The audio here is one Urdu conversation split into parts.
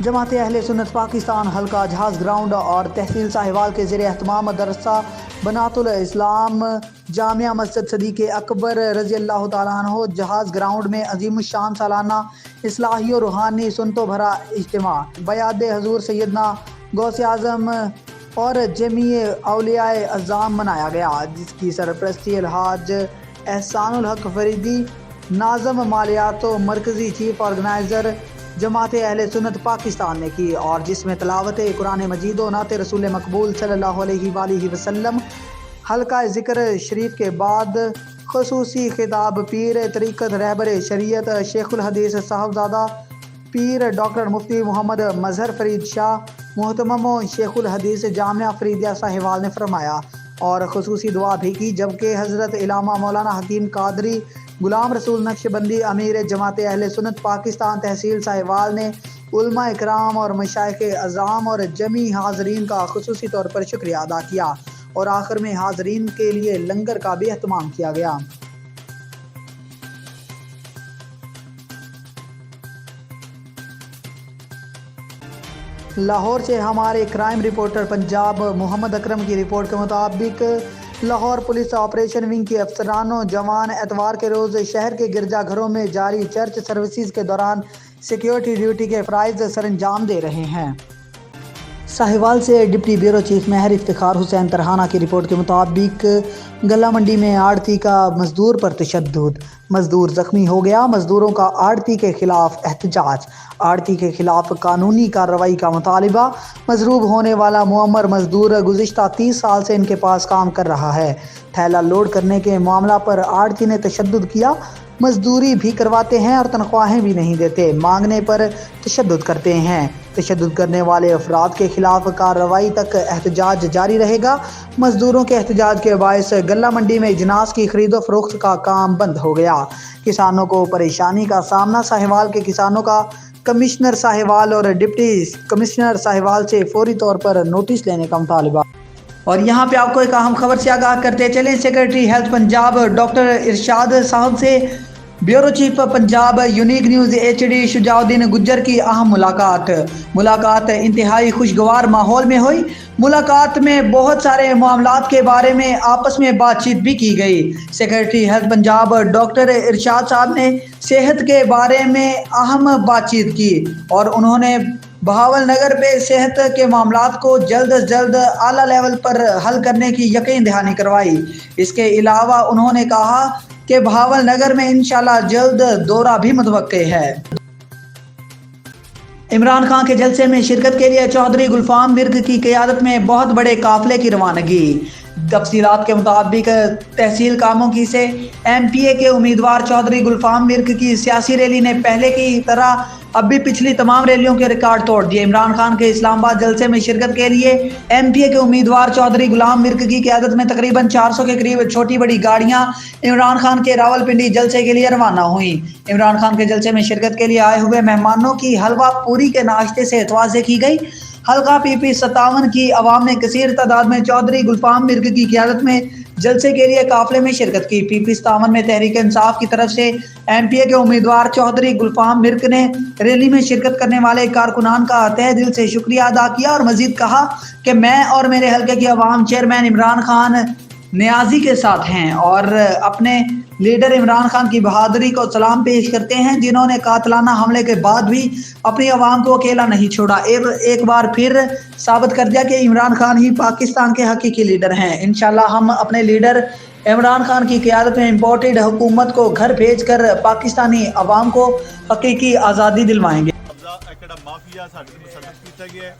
جماعت اہل سنت پاکستان حلقہ جہاز گراؤنڈ اور تحصیل ساہیوال کے زیر اہتمام مدرسہ بنات الاسلام جامعہ مسجد صدیق اکبر رضی اللہ تعالیٰ عنہ جہاز گراؤنڈ میں عظیم الشان سالانہ اصلاحی و روحانی سنتوں بھرا اجتماع بیعت حضور سیدنا غوث اعظم اور جمیع اولیاء اعظام منایا گیا، جس کی سرپرستی الحاج احسان الحق فریدی ناظم مالیات و مرکزی چیف آرگنائزر جماعت اہل سنت پاکستان نے کی، اور جس میں تلاوت قرآن مجید و نعت رسول مقبول صلی اللہ علیہ وآلہ وسلم، حلقہ ذکر شریف کے بعد خصوصی خطاب پیر طریقت رہبر شریعت شیخ الحدیث صاحبزادہ پیر ڈاکٹر مفتی محمد مظہر فرید شاہ محتمم و شیخ الحدیث جامعہ فریدیہ ساہیوال نے فرمایا، اور خصوصی دعا بھی کی، جبکہ حضرت علامہ مولانا حکیم قادری غلام رسول نقشبندی امیر جماعت اہل سنت پاکستان تحصیل ساہیوال نے علماء اکرام اور مشائخ اعظام اور جمیع حاضرین کا خصوصی طور پر شکریہ ادا کیا، اور آخر میں حاضرین کے لیے لنگر کا بھی اہتمام کیا گیا۔ لاہور سے ہمارے کرائم رپورٹر پنجاب محمد اکرم کی رپورٹ کے مطابق لاہور پولیس آپریشن ونگ کے افسران و جوان اتوار کے روز شہر کے گرجا گھروں میں جاری چرچ سروسز کے دوران سیکیورٹی ڈیوٹی کے فرائض سر انجام دے رہے ہیں۔ ساہیوال سے ڈپٹی بیورو چیف مہر افتخار حسین ترہانہ کی رپورٹ کے مطابق گلا منڈی میں آڑتی کا مزدور پر تشدد، مزدور زخمی ہو گیا، مزدوروں کا آڑتی کے خلاف احتجاج، آڑتی کے خلاف قانونی کارروائی کا مطالبہ، مضروب ہونے والا معمر مزدور گزشتہ 30 سال سے ان کے پاس کام کر رہا ہے، تھیلا لوڈ کرنے کے معاملہ پر آڑتی نے تشدد کیا، مزدوری بھی کرواتے ہیں اور تنخواہیں بھی نہیں دیتے، مانگنے پر تشدد کرتے ہیں، تشدد کرنے والے افراد کے خلاف کارروائی تک احتجاج جاری رہے گا۔ مزدوروں کے احتجاج کے باعث گلا منڈی میں اجناس کی خرید و فروخت کا کام بند ہو گیا۔ کسانوں کو پریشانی کا سامنا، ساہیوال کے کسانوں کا کمشنر ساہیوال اور ڈپٹی کمشنر ساہیوال سے فوری طور پر نوٹس لینے کا مطالبہ۔ اور یہاں پہ آپ کو ایک اہم خبر سے آگاہ کرتے چلیں، secretary health Punjab doctor Irshad صاحب سے bureau chief Punjab unique news H D Shuja uddin Gujjar کی اہم ملاقات انتہائی خوشگوار ماحول میں ہوئی۔ ملاقات میں بہت سارے معاملات کے بارے میں آپس میں بات چیت بھی کی گئی۔ Secretary health Punjab doctor Irshad صاحب نے صحت کے بارے میں اہم بات چیت کی، اور انہوں نے بہاول نگر پہ صحت کے معاملات کو جلد از جلد اعلیٰ لیول پر حل کرنے کی یقین دہانی کروائی۔ اس کے علاوہ انہوں نے کہا کہ بہاول نگر میں انشاءاللہ جلد دورہ بھی متوقع ہے۔ عمران خان کے جلسے میں شرکت کے لیے چودھری گلفام مرگ کی قیادت میں بہت بڑے قافلے کی روانگی۔ تفصیلات کے مطابق تحصیل کاموں سے ایم پی اے کے امیدوار چودھری گلفام مرگ کی سیاسی ریلی نے پہلے کی طرح اب بھی پچھلی تمام ریلیوں کے ریکارڈ توڑ دیے۔ عمران خان کے اسلام آباد جلسے میں شرکت کے لیے ایم پی اے کے امیدوار چودھری غلام مرگ کی قیادت میں تقریباً 400 کے قریب چھوٹی بڑی گاڑیاں عمران خان کے راولپنڈی جلسے کے لیے روانہ ہوئیں۔ عمران خان کے جلسے میں شرکت کے لیے آئے ہوئے مہمانوں کی حلوہ پوری کے ناشتے سے توازے کی گئی۔ حلقہ پی پی 57 کی عوام نے کثیر تعداد میں چودھری گلفام مرگ کی قیادت میں جلسے کے لیے قافلے میں شرکت کی۔ پی پی 57 میں تحریک انصاف کی طرف سے ایم پی اے کے امیدوار چودھری گلفام مرگ نے ریلی میں شرکت کرنے والے کارکنان کا تہہ دل سے شکریہ ادا کیا، اور مزید کہا کہ میں اور میرے حلقے کی عوام چیئرمین عمران خان نیازی کے ساتھ ہیں اور اپنے لیڈر عمران خان کی بہادری کو سلام پیش کرتے ہیں، جنہوں نے قاتلانہ حملے کے بعد بھی اپنی عوام کو اکیلا نہیں چھوڑا، ایک بار پھر ثابت کر دیا کہ عمران خان ہی پاکستان کے حقیقی لیڈر ہیں۔ انشاءاللہ ہم اپنے لیڈر عمران خان کی قیادت میں امپورٹڈ حکومت کو گھر بھیج کر پاکستانی عوام کو حقیقی آزادی دلوائیں گے۔ مافیا کیا گیا ہے،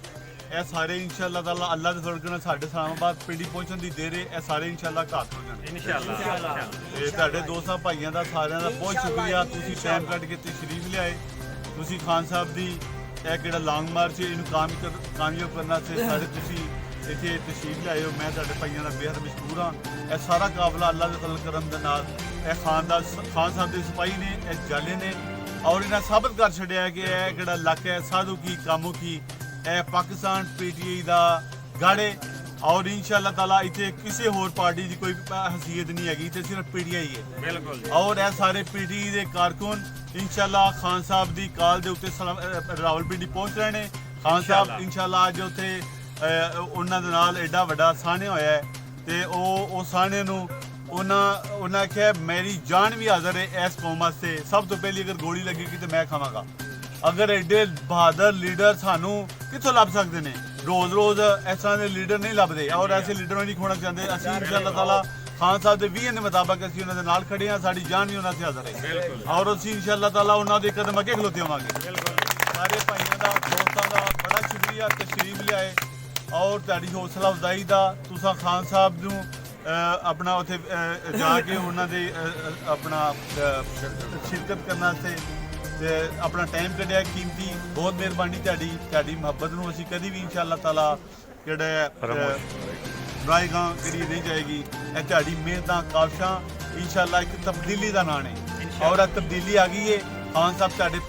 اے سارے انشاءاللہ تعالی اللہ دے فضل نال ساڈے اسلام آباد پنڈی پہنچن دی دیر ہے، اے سارے انشاءاللہ گھر ہو جان انشاءاللہ۔ تے تہاڈے دوستاں بھائیاں دا سارے دا بہت شکریہ، تسی ٹائم کڈ کے تشریف لے آئے، تسی خان صاحب دی اے کیڑا لانگ مارچ اینو کامیاب کرنا سے سارے تسی ایتھے تشریف لے آئے ہو، میں تہاڈے بھائیاں دا بےحد مشکور ہاں۔ اے سارا قافلہ اللہ دے فضل کرم دے نال اے خان صاحب دے سپاہی نے، اے جالے نے، اور انہیں ثابت کر چھڑیا کہ اے کیڑا علاقہ ہے سادھو کی کاموں کی، اے پاکستان پی ٹی آئی دا گاڑے، ਔਰ ਇਨਸ਼ਾਅੱਲਾ ਤਾਲਾ ਇੱਥੇ ਕਿਸੇ ਹੋਰ ਪਾਰਟੀ ਦੀ ਕੋਈ ਹਸੀਅਤ ਨਹੀਂ ਹੈਗੀ, ਇੱਥੇ ਸਿਰਫ ਪੀਟੀਆਈ ਹੈ। ਬਿਲਕੁਲ ਜੀ। ਔਰ ਇਹ ਸਾਰੇ ਪੀਟੀ ਦੇ ਕਾਰਕੁਨ ਇਨਸ਼ਾਅੱਲਾ ਖਾਨ ਸਾਹਿਬ ਦੀ ਕਾਲ ਦੇ ਉੱਤੇ ਰਾਵਲਪਿੰਡੀ ਪਹੁੰਚ ਰਹੇ ਨੇ। ਖਾਨ ਸਾਹਿਬ ਇਨਸ਼ਾਅੱਲਾ ਅੱਜ ਉੱਥੇ ਉਹਨਾਂ ਦੇ ਨਾਲ ਐਡਾ ਵੱਡਾ ਸਾਹਣੇ ਹੋਇਆ ਹੈ ਤੇ ਉਹ ਸਾਹਣੇ ਨੂੰ ਉਹਨਾਂ ਆਖਿਆ ਮੇਰੀ ਜਾਨ ਵੀ ਹਾਜ਼ਰ ਹੈ ਇਸ ਕੌਮ ਵਾਸਤੇ। ਸਭ ਤੋਂ ਪਹਿਲੀ ਅਗਰ ਗੋਲੀ ਲੱਗੇਗੀ ਤੇ ਮੈਂ ਖਾਵਾਂਗਾ। ਅਗਰ ਐਡੇ ਬਹਾਦਰ ਲੀਡਰ ਸਾਨੂੰ ਕਿੱਥੋਂ ਲੱਭ ਸਕਦੇ ਨੇ? ਰੋਜ਼ ਇਸ ਤਰ੍ਹਾਂ ਦੇ ਲੀਡਰ ਨਹੀਂ ਲੱਭਦੇ ਔਰ ਐਸੇ ਲੀਡਰ ਨੂੰ ਨਹੀਂ ਖੋਣਾ ਚਾਹੁੰਦੇ ਅਸੀਂ। ਇਨਸ਼ਾਅੱਲਾ ਤਾਲਾ ਖਾਨ ਸਾਹਿਬ ਦੇ ਵਿਜ਼ਨ ਦੇ ਮੁਤਾਬਕ ਅਸੀਂ ਉਹਨਾਂ ਦੇ ਨਾਲ ਖੜੇ ਹਾਂ, ਸਾਡੀ ਜਾਨ ਵੀ ਉਹਨਾਂ ਤੇ ਹਾਜ਼ਰ ਹੈ ਔਰ ਅਸੀਂ ਇਨਸ਼ਾਅੱਲਾ ਤਾਲਾ ਉਹਨਾਂ ਦੇ ਕਦਮ ਅੱਗੇ ਖਲੋਤੇ ਹੋਵਾਂਗੇ। ਸਾਰੇ ਭਾਈਆਂ ਦਾ ਦੋਸਤਾਂ ਦਾ ਬੜਾ ਸ਼ੁਕਰੀਆ ਤਸ਼ਰੀਫ ਲਿਆਏ ਔਰ ਤੁਹਾਡੀ ਹੌਸਲਾ ਅਫਜ਼ਾਈ ਦਾ। ਤੁਸੀਂ ਖਾਨ ਸਾਹਿਬ ਨੂੰ ਆਪਣਾ ਉੱਥੇ ਜਾ ਕੇ ਉਹਨਾਂ ਦੇ ਆਪਣਾ ਸ਼ਿਰਕਤ ਕਰਨ ਵਾਸਤੇ ਤੇ ਆਪਣਾ ਟਾਈਮ ਕੱਢਿਆ ਕੀਮਤੀ, ਬਹੁਤ ਮਿਹਰਬਾਨੀ ਤੁਹਾਡੀ ਮੁਹੱਬਤ ਨੂੰ ਅਸੀਂ ਕਦੀ ਵੀ ਇਨਸ਼ਾਅੱਲਾ ਤਾਲਾ ਜਿਹੜਾ ਰਾਏਗਾਂ ਕਰੀ ਨਹੀਂ ਜਾਏਗੀ। ਇਹ ਤੁਹਾਡੀ ਮਿਹਨਤਾਂ ਕਾਬਸ਼ਾਂ ਇਨਸ਼ਾਅੱਲਾ ਇੱਕ ਤਬਦੀਲੀ ਦਾ ਨਾਂ ਹੈ ਔਰ ਇਹ ਤਬਦੀਲੀ ਆ ਗਈ ਹੈ। ਖਾਨ ਸਾਹਿਬ ਤੁਹਾਡੇ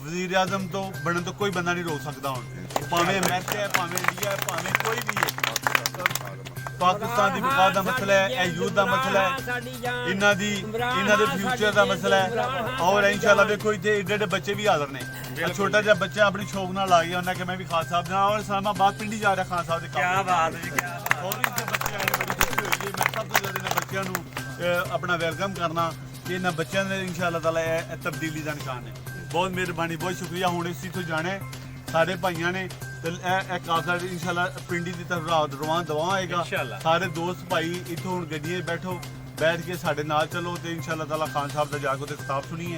ਵਜ਼ੀਰ ਆਜ਼ਮ ਤੋਂ ਬਣਨ ਤੋਂ ਕੋਈ ਬੰਦਾ ਨਹੀਂ ਰੋਕ ਸਕਦਾ ਹੁਣ, ਭਾਵੇਂ ਅਮਰੀਕਾ ਹੈ, ਭਾਵੇਂ ਇੰਡੀਆ ਹੈ, ਭਾਵੇਂ ਕੋਈ ਵੀ ਹੈ। ਪਾਕਿਸਤਾਨ ਦੀ ਬਕਾ ਦਾ ਮਸਲਾ ਹੈ, ਇਹ ਯੂਥ ਦਾ ਮਸਲਾ ਹੈ, ਇਹਨਾਂ ਦੇ ਫਿਊਚਰ ਦਾ ਮਸਲਾ ਹੈ ਔਰ ਇਨਸ਼ਾਅੱਲਾ ਵੇਖੋ ਇੱਥੇ ਏਡੇ ਬੱਚੇ ਵੀ ਹਾਜ਼ਰ ਨੇ। ਛੋਟਾ ਜਿਹਾ ਬੱਚਾ ਆਪਣੀ ਸ਼ੌਕ ਨਾਲ ਆ ਗਿਆ, ਉਹਨਾਂ ਕਿ ਮੈਂ ਵੀ ਖਾਨ ਸਾਹਿਬ ਨਾਲ ਔਰ ਇਸਲਾਮਾਬਾਦ ਪਿੰਡੀ ਜਾ ਰਿਹਾ ਖਾਨ ਸਾਹਿਬ ਦੇ ਕੰਮ। ਕੀ ਬਾਤ ਹੈ, ਕੀ ਬਾਤ। ਹੋਰ ਵੀ ਇੱਥੇ ਬੱਚੇ ਆਏ, ਬੜੀ ਖੁਸ਼ੀ ਹੋਈ ਹੈ। ਮੈਂ ਸਭ ਤੋਂ ਜ਼ਿਆਦਾ ਇਹਨਾਂ ਬੱਚਿਆਂ ਨੂੰ ਆਪਣਾ ਵੈਲਕਮ ਕਰਨਾ ਕਿ ਇਹਨਾਂ ਬੱਚਿਆਂ ਦੇ ਇਨਸ਼ਾਅੱਲਾ ਤਾਲਾ ਇਹ ਤਬਦੀਲੀ ਦਾ ਨਿਸ਼ਾਨ ਹੈ। ਬਹੁਤ ਮਿਹਰਬਾਨੀ, ਬਹੁਤ ਸ਼ੁਕਰੀਆ। ਹੁਣ ਇਸ ਤੋਂ ਜਾਣੇ ਸਾਰੇ ਭਾਈਆਂ ਨੇ ਤੇ ਇਹ ਕਾਫਲਾ ਇਨਸ਼ਾਅੱਲਾ ਪਿੰਡੀ ਦੀ ਤਰਫ ਰਵਾਨ ਹੋਏਗਾ। ਸਾਰੇ ਦੋਸਤ ਭਾਈ ਇੱਥੋਂ ਹੁਣ ਗੱਡੀਆਂ ਬੈਠ ਕੇ ਸਾਡੇ ਨਾਲ ਚਲੋ ਤੇ ਇਨਸ਼ਾਅੱਲਾ ਤਾਲਾ ਖਾਨ ਸਾਹਿਬ ਦਾ ਜਾ ਕੇ ਖਿਤਾਬ ਸੁਣੀਏ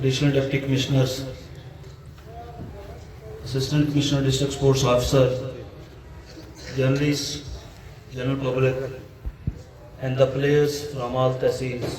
Additional Deputy Commissioners, Assistant Commissioner, District Sports Officer, journalists, general public, and the players from all tehsils.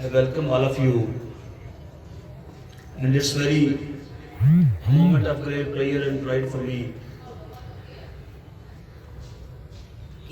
I welcome all of you. And it's very moment of great pleasure and pride for me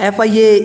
FIA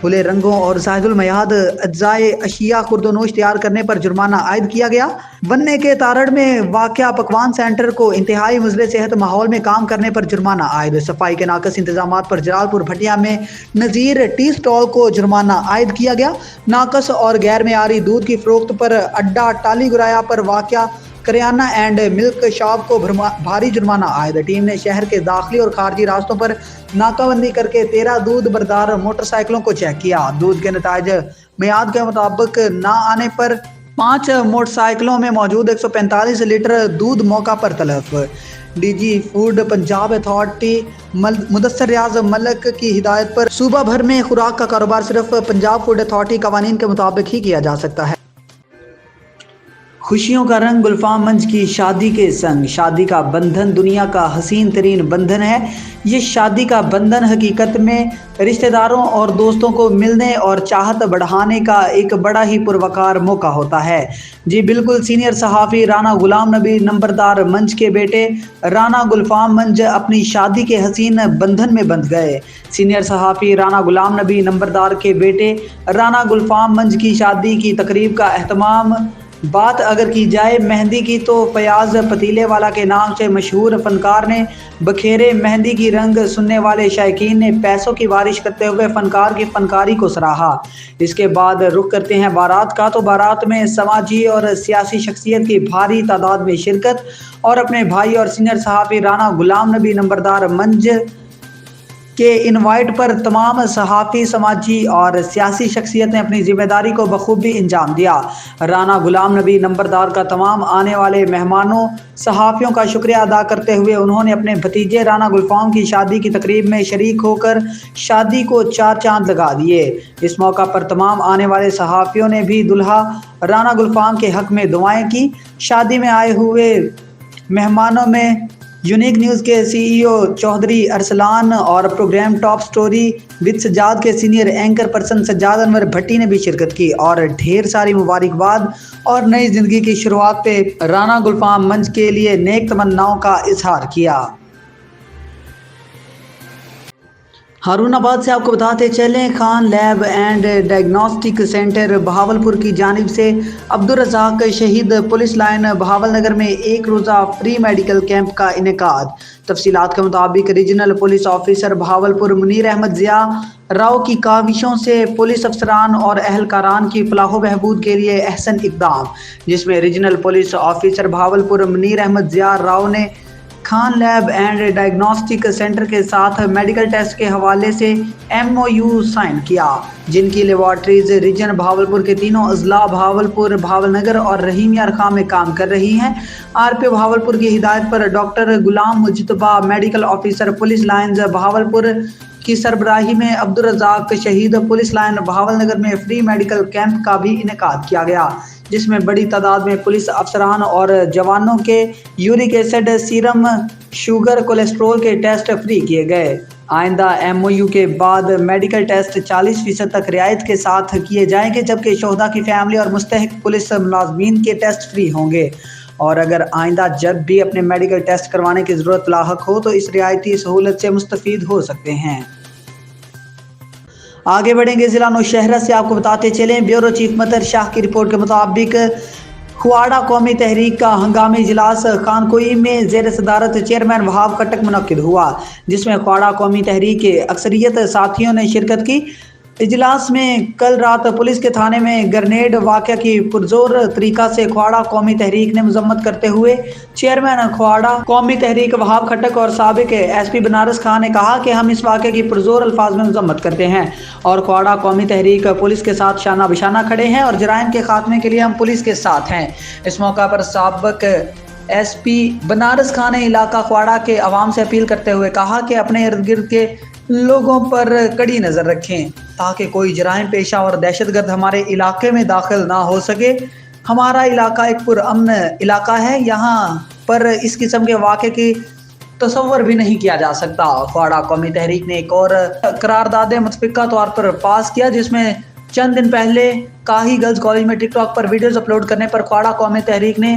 کھلے رنگوں اور زائد المیعاد اجزائے اشیاء خوردونوش تیار کرنے پر جرمانہ عائد کیا گیا۔ بننے کے تارڑ میں واقع پکوان سینٹر کو انتہائی مضر صحت ماحول میں کام کرنے پر جرمانہ عائد۔ صفائی کے ناقص انتظامات پر جلال پور بھٹیا میں نظیر ٹی اسٹال کو جرمانہ عائد کیا گیا۔ ناقص اور غیر معیاری دودھ کی فروخت پر اڈا ٹالی گرایا پر واقع کریانہ اینڈ ملک شاپ کو بھاری جرمانہ عائد۔ ٹیم نے شہر کے داخلی اور خارجی راستوں پر ناکہ بندی کر کے 13 دودھ بردار موٹر سائیکلوں کو چیک کیا۔ دودھ کے نتائج میعاد کے مطابق نہ آنے پر 5 موٹر سائیکلوں میں موجود 145 لیٹر دودھ موقع پر تلف۔ D G food Punjab authority Mudassar Riaz Malik کی ہدایت پر صوبہ بھر میں خوراک کا کاروبار صرف پنجاب فوڈ اتھارٹی قوانین کے مطابق ہی کیا جا سکتا ہے۔ خوشیوں کا رنگ گلفام منج کی شادی کے سنگ۔ شادی کا بندھن دنیا کا حسین ترین بندھن ہے۔ یہ شادی کا بندھن حقیقت میں رشتہ داروں اور دوستوں کو ملنے اور چاہت بڑھانے کا ایک بڑا ہی پروقار موقع ہوتا ہے۔ جی بالکل، سینئر صحافی رانا غلام نبی نمبردار منج کے بیٹے رانا گلفام منج اپنی شادی کے حسین بندھن میں بندھ گئے۔ سینئر صحافی رانا غلام نبی نمبردار کے بیٹے رانا گلفام منج کی شادی کی تقریب کا اہتمام بات اگر کی جائے مہندی کی تو فیاض پتیلے والا کے نام سے مشہور فنکار نے بکھیرے مہندی کی رنگ سننے والے شائقین نے پیسوں کی بارش کرتے ہوئے فنکار کی فنکاری کو سراہا۔ اس کے بعد رخ کرتے ہیں بارات کا، تو بارات میں سماجی اور سیاسی شخصیت کی بھاری تعداد میں شرکت اور اپنے بھائی اور سینئر صحافی رانا غلام نبی نمبردار منج کے انوائٹ پر تمام صحافی، سماجی اور سیاسی شخصیت نے اپنی ذمہ داری کو بخوبی انجام دیا۔ رانا غلام نبی نمبردار کا تمام آنے والے مہمانوں، صحافیوں کا شکریہ ادا کرتے ہوئے انہوں نے اپنے بھتیجے رانا گلفام کی شادی کی تقریب میں شریک ہو کر شادی کو 4 چاند لگا دیے۔ اس موقع پر تمام آنے والے صحافیوں نے بھی دلہا رانا گلفام کے حق میں دعائیں کی۔ شادی میں آئے ہوئے مہمانوں میں یونیک نیوز کے سی ای او چودھری ارسلان اور program top story with Sajjad کے senior anchor person Sajjad Anwar Bhatti نے بھی شرکت کی اور ڈھیر ساری مبارکباد اور نئی زندگی کی شروعات پہ رانا گلفام منج کے لیے نیک تمناؤں کا اظہار کیا۔ ہارون آباد سے آپ کو بتاتے چلیں، Khan lab and diagnostic centre Bahawalpur کی جانب سے عبدالرزاق شہید پولیس لائن بہاول نگر میں 1 روزہ فری میڈیکل کیمپ کا انعقاد۔ تفصیلات کے مطابق regional police officer Bahawalpur Munir Ahmad Zia Rao کی کاوشوں سے پولیس افسران اور اہلکاران کی فلاح و بہبود کے لیے احسن اقدام، جس میں regional police officer Bahawalpur Munir Ahmad Zia Rao نے Khan lab and diagnostic centre کے ساتھ میڈیکل ٹیسٹ کے حوالے سے MOU سائن کیا، جن کی لیبارٹریز ریجن بہاولپور کے تینوں اضلاع بہاولپور، بہاول نگر اور رحیم یار خان میں کام کر رہی ہیں۔ RPO بہاولپور کی ہدایت پر doctor Ghulam Mujtaba medical officer police lines Bahawalpur کی سربراہی میں عبدالرزاق شہید پولیس لائن بہاول نگر میں فری میڈیکل کیمپ کا بھی انعقاد کیا گیا، جس میں بڑی تعداد میں پولیس افسران اور جوانوں کے uric acid, serum, sugar, cholesterol کے ٹیسٹ فری کیے گئے۔ آئندہ MOU کے بعد میڈیکل ٹیسٹ 40% تک رعایت کے ساتھ کیے جائیں گے، جبکہ شہداء کی فیملی اور مستحق پولیس ملازمین کے ٹیسٹ فری ہوں گے، اور اگر آئندہ جب بھی اپنے میڈیکل ٹیسٹ کروانے کی ضرورت لاحق ہو تو اس رعایتی سہولت سے مستفید ہو سکتے ہیں۔ آگے بڑھیں گے ضلع نوشہرہ سے، آپ کو بتاتے چلیں بیورو چیف مطر شاہ کی رپورٹ کے مطابق کھواڑہ قومی تحریک کا ہنگامی اجلاس خانقوئی میں زیر صدارت چیئرمین وہاب خٹک منعقد ہوا، جس میں کھواڑہ قومی تحریک کے اکثریت ساتھیوں نے شرکت کی۔ اجلاس میں کل رات پولیس کے تھانے میں گرنیڈ واقعہ کی پرزور طریقہ سے کھواڑہ قومی تحریک نے مذمت کرتے ہوئے چیئرمین کھواڑہ قومی تحریک وہاب خٹک اور سابق SP بنارس خان نے کہا کہ ہم اس واقعے کی پرزور الفاظ میں مذمت کرتے ہیں اور کھواڑہ قومی تحریک پولیس کے ساتھ شانہ بشانہ کھڑے ہیں اور جرائم کے خاتمے کے لیے ہم پولیس کے ساتھ ہیں۔ اس موقع پر سابق SP بنارس خان نے علاقہ کھواڑہ کے عوام سے اپیل کرتے ہوئے کہا کہ اپنے ارد گرد کے لوگوں پر کڑی نظر رکھیں تاکہ کوئی جرائم پیشہ اور دہشت گرد ہمارے علاقے میں داخل نہ ہو سکے۔ ہمارا علاقہ ایک پرامن علاقہ ہے، یہاں پر اس قسم کے واقعے کی تصور بھی نہیں کیا جا سکتا۔ کھواڑہ قومی تحریک نے ایک اور قرارداد متفقہ طور پر پاس کیا، جس میں چند دن پہلے کاہی گرلز کالج میں ٹک ٹاک پر ویڈیوز اپلوڈ کرنے پر کھواڑہ قومی تحریک نے